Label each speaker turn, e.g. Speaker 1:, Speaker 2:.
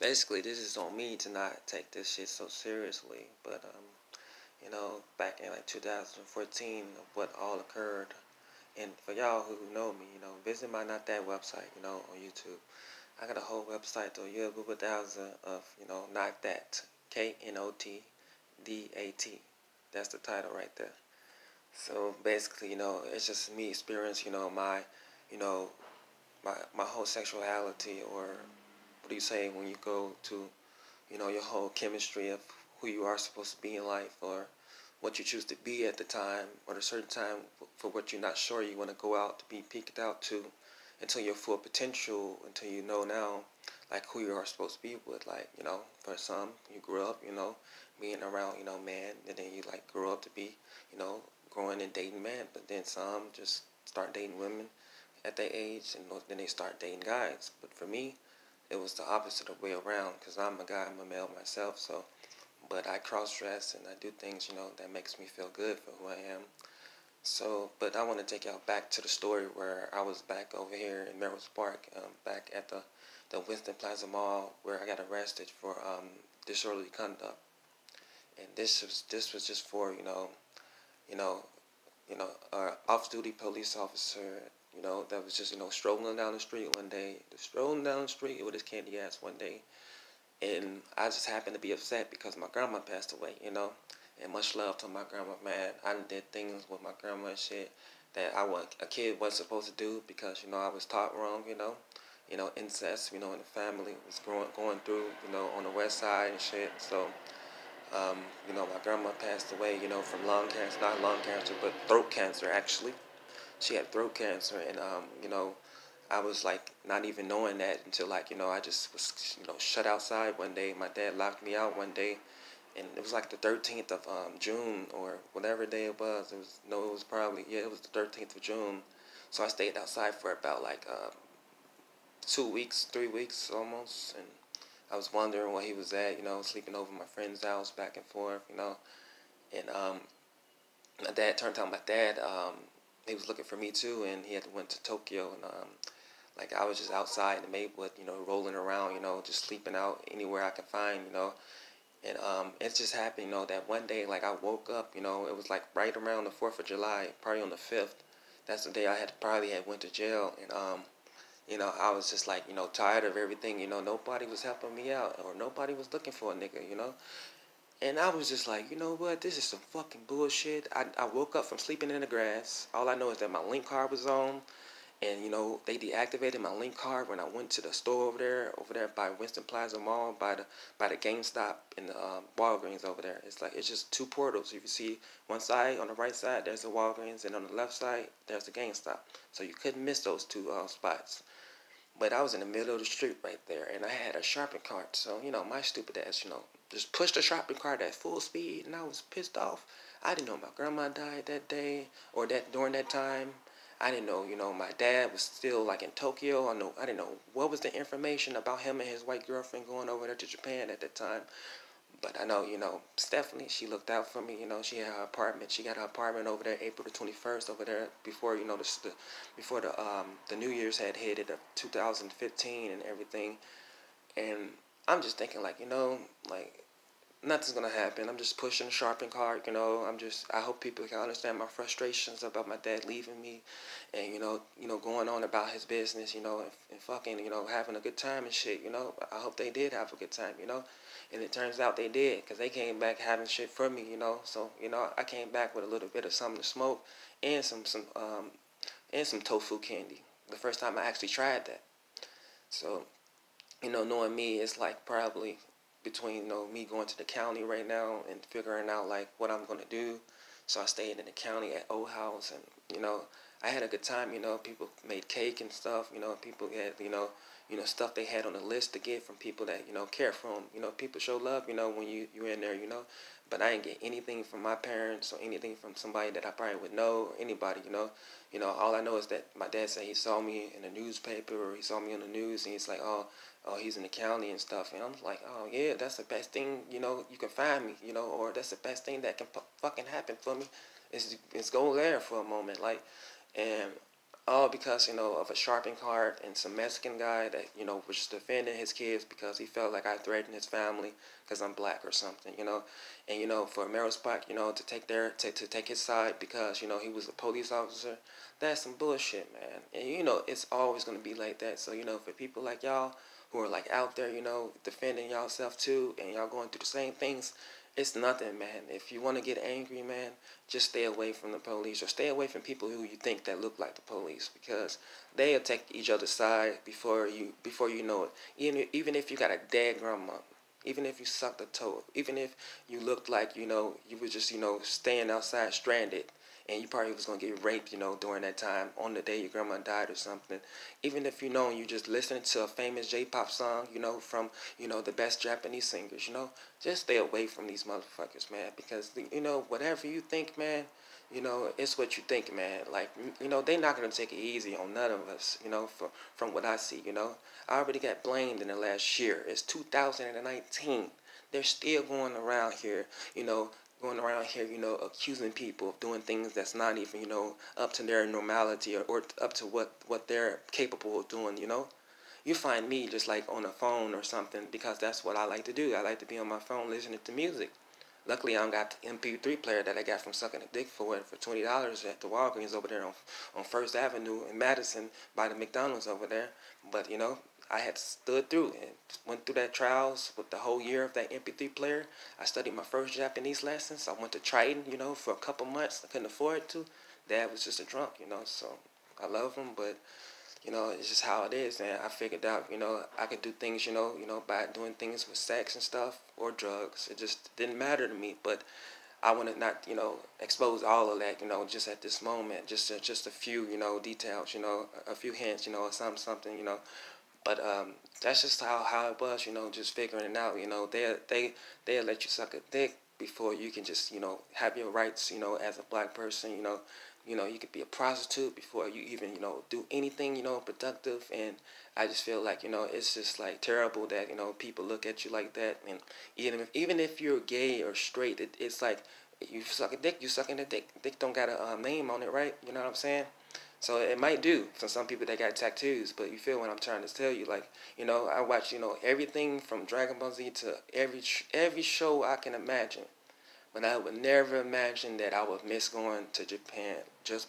Speaker 1: basically, this is on me to not take this shit so seriously. But back in like 2014, what all occurred, and for y'all who know me, visit my Not That website, on YouTube. I got a whole website though. You'll Google thousands of, Not That, KNOTDAT. That's the title right there. So basically, it's just me experience, you know, my whole sexuality, or what do you say when you go to, your whole chemistry of who you are supposed to be in life, or what you choose to be at the time, or a certain time for what you're not sure you want to go out to be peaked out to, until your full potential, until you know now, like who you are supposed to be with. Like, for some, you grew up, being around, man, and then you like grow up to be, you know, growing and dating men. But then some just start dating women at their age, and then they start dating guys. But for me, it was the opposite of way around, because I'm a guy, I'm a male myself. So, but I cross dress and I do things, that makes me feel good for who I am. So, but I want to take y'all back to the story where I was back over here in Melrose Park, back at the Winston Plaza Mall, where I got arrested for disorderly conduct. And this was just for you know off-duty police officer, that was just strolling down the street one day, strolling down the street with his candy ass one day, and I just happened to be upset because my grandma passed away, and much love to my grandma, man. I done did things with my grandma and shit that a kid wasn't supposed to do, because I was taught wrong, incest, in the family was going through, on the west side and shit. So, my grandma passed away, from lung cancer, not lung cancer, but throat cancer actually. She had throat cancer, and I was like not even knowing that until like I just was shut outside one day. My dad locked me out one day, and it was like the 13th of June, or whatever day it was. It was probably, yeah, it was the 13th of June. So I stayed outside for about like 2 weeks, 3 weeks almost, and I was wondering where he was at, sleeping over my friend's house back and forth, and my dad, he was looking for me too, and he had went to Tokyo, and like I was just outside in Maywood, rolling around, just sleeping out anywhere I could find, and it just happened, that one day, like I woke up, it was like right around the 4th of July, probably on the 5th. That's the day I probably had went to jail, and I was just like, tired of everything, nobody was helping me out, or nobody was looking for a nigga, And I was just like, you know what, this is some fucking bullshit. I woke up from sleeping in the grass. All I know is that my link card was on, and, they deactivated my link card when I went to the store over there by Winston Plaza Mall, by the GameStop and the Walgreens over there. It's just two portals. You can see one side, on the right side, there's the Walgreens, and on the left side, there's the GameStop. So you couldn't miss those two spots. But I was in the middle of the street right there, and I had a shopping cart. So, my stupid ass, just pushed the shopping cart at full speed, and I was pissed off. I didn't know my grandma died that day, or that during that time. I didn't know, my dad was still like in Tokyo. I didn't know what was the information about him and his white girlfriend going over there to Japan at that time. But I know, Stephanie, she looked out for me. She had her apartment. She got her apartment over there, April the 21st, over there before, before the New Year's had hit it of 2015 and everything. And I'm just thinking, like, like, nothing's gonna happen. I'm just pushing a shopping cart, I hope people can understand my frustrations about my dad leaving me, and going on about his business, and fucking, having a good time and shit, I hope they did have a good time, and it turns out they did, because they came back having shit for me, so, I came back with a little bit of something to smoke, and some tofu candy, the first time I actually tried that. So, knowing me, it's like probably between, me going to the county right now and figuring out like what I'm gonna do. So I stayed in the county at Old House, and I had a good time. People made cake and stuff. People had stuff they had on the list to get from people that care for them. People show love. When you're in there. But I didn't get anything from my parents or anything from somebody that I probably would know, or anybody. All I know is that my dad said he saw me in the newspaper, or he saw me on the news, and he's like, oh, he's in the county and stuff. And I'm like, oh, yeah, that's the best thing, you can find me, or that's the best thing that can fucking happen for me, is go there for a moment. Like, and All because, of a shopping cart and some Mexican guy that, was just defending his kids because he felt like I threatened his family because I'm black or something. And, for Melrose Park, to take to take his side because, he was a police officer, that's some bullshit, man. And, it's always going to be like that. So, for people like y'all who are like out there, defending y'all self too, and y'all going through the same things, it's nothing, man. If you want to get angry, man, just stay away from the police or stay away from people who you think that look like the police because they'll take each other's side before you know it. Even if you got a dead grandma, even if you sucked a toe, even if you looked like you were just staying outside stranded, and you probably was gonna get raped, during that time on the day your grandma died or something. Even if you just listening to a famous J-pop song, from the best Japanese singers, just stay away from these motherfuckers, man, because whatever you think, man, it's what you think, man. Like, they not gonna take it easy on none of us, from what I see, I already got blamed in the last year. It's 2019. They're still going around here, accusing people of doing things that's not even, up to their normality or up to what they're capable of doing. You find me just like on a phone or something because that's what I like to do. I like to be on my phone listening to music. Luckily, I don't got the MP3 player that I got from sucking a dick for it for $20 at the Walgreens over there on First Avenue in Madison by the McDonald's over there. But I had stood through and went through that trials with the whole year of that MP3 player. I studied my first Japanese lessons. I went to Triton, for a couple months. I couldn't afford to. Dad was just a drunk, so I love him, but it's just how it is, and I figured out, I could do things, by doing things with sex and stuff or drugs. It just didn't matter to me, but I want to not, expose all of that, just at this moment, just a few, details, a few hints, or something. But that's just how it was, just figuring it out. They'll let you suck a dick before you can just have your rights, as a black person. You could be a prostitute before you even do anything productive. And I just feel like it's just like terrible that people look at you like that. And even if you're gay or straight, it's like you suck a dick, you sucking a dick. Dick don't got a name on it, right? You know what I'm saying? So it might do for some people that got tattoos, but you feel what I'm trying to tell you. Like, I watch, everything from Dragon Ball Z to every show I can imagine. But I would never imagine that I would miss going to Japan just